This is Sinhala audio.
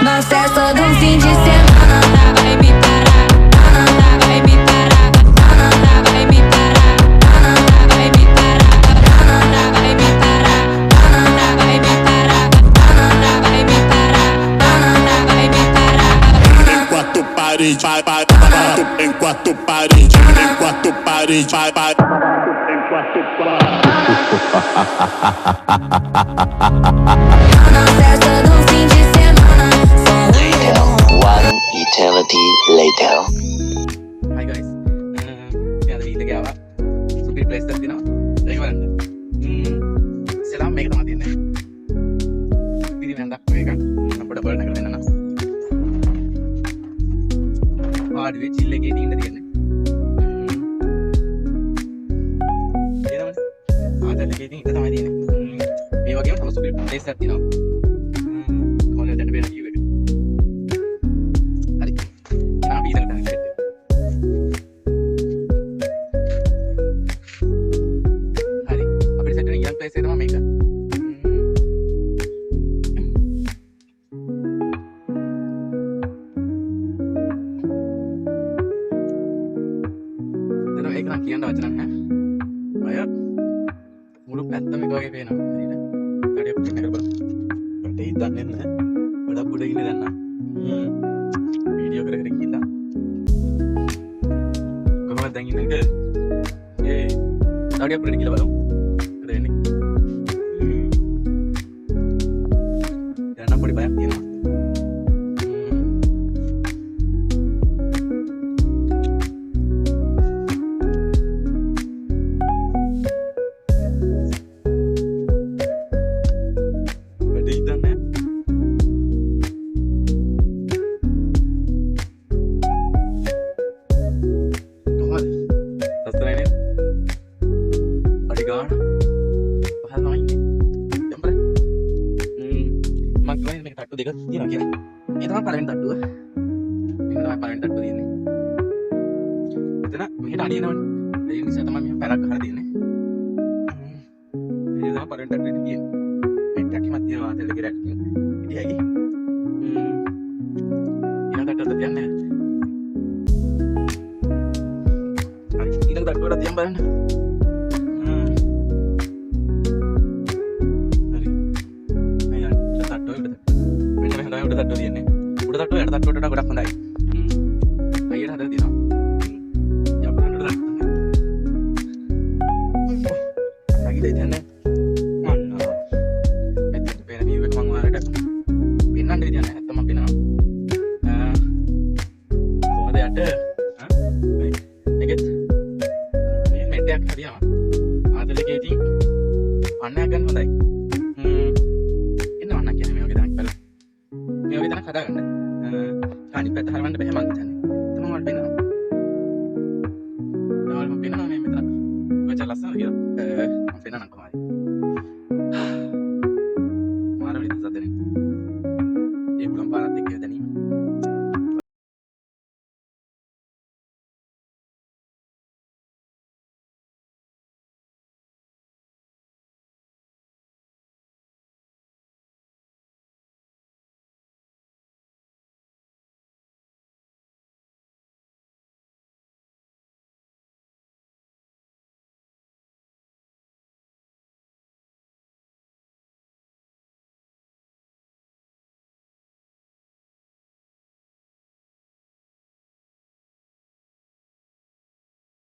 Nossa, é só do fim de semana. Vai me parar, vai me parar, vai me parar, vai me parar, vai me parar, vai me parar, vai me parar, vai me parar. Em quatro paredes, vai, vai, vai. Em quatro paredes, em quatro paredes, vai, vai. Em quatro paredes. Nossa, é só do fim de semana. Later, one eternity later. Hi guys. Kita video lagi awak. Super place tadi no. Jadi mana? Selam මේක තමයි තියෙන්නේ. පිරි වැන්දක් මේක. අපිට බලන්න කරලා දෙන්න. ආඩි වෙ චිල් එකේ ඉන්න තියෙන්නේ. එනවනේ. ආඩි එකේ ඉන්න තමයි තියෙන්නේ. මේ වගේම තව super place එකක් තියෙනවා. කොහොමද දැන් වෙන view එක. හරි. ඊළඟ වීඩියෝ එකට යන්න. හරි. අපිට සෙට් වෙන ඊළඟ place එක තමයි මේක. දැන් මේක නම් කියන්න වචන නැහැ. අය මුළු පැත්තම එක වගේ පේනවා. හරිද? ඊට අපිට නේද බලන්න. මට හිතන්නේ නැහැ. ගොඩක් උඩ ඉන්නේ දැන් නම්. වීඩියෝ කර කර ගිහිල්ලා. කොහොමද දැන් ඉන්නේ? ඊට අපිට කියලා බලමු. හරි එන්නේ. දැන් නම් පොඩි බයක් තියෙනවා. දෙක තියෙනවා කියලා. ඒ තමයි පළවෙනි තට්ටුව. මේක තමයි පළවෙනි තට්ටුව තියෙන්නේ. එතන මෙහෙට අඩියනවනේ. ඒ නිසා තමයි මෙහෙම පැරක් ගහලා තියෙන්නේ. මේ තමයි පළවෙනි තට්ටුවේ තියෙන්නේ. මේක කැමත් තියෙනවා තෙල් දෙක රැක්කින්. ඉතියයි. ඊළඟ තට්ටුවට තියන්නේ. හරි. ඊළඟ තට්ටුවට තියන් බලන්න. උඩ තට්ටුව තියෙන්නේ. උඩ තට්ටුව යට තට්ටුවට වඩා ගොඩක් හොඳයි. අයියට හදලා තියෙනවා. යප්පන්න උඩ තට්ටුව. නැගිලා ඉතින්නේ. අන්න. මෙතන පේන view එක මම ඔයාලට පෙන්වන්න විදියක් නැහැ. නැත්තම් මම පෙන්නනවා. කොහොමද යට? මේකෙත් මේ මෙට්ටයක් හරියම. ආදලේ ඉතින් අන්නයක් ගන්න හොඳයි. ඉන්න වන්න කියන්නේ මේ වගේ තැනක් බලන්න. මේ වගේ තැනක් හදාගන්න. අනිත් පැත්ත හරවන්න බෑ මං හිතන්නේ. තමයි මට පේනවා. තමයි මම පේනවා මේ මෙතන. කොච්චර ලස්සනද කියලා. මම පේනවා නම් කොහොමද?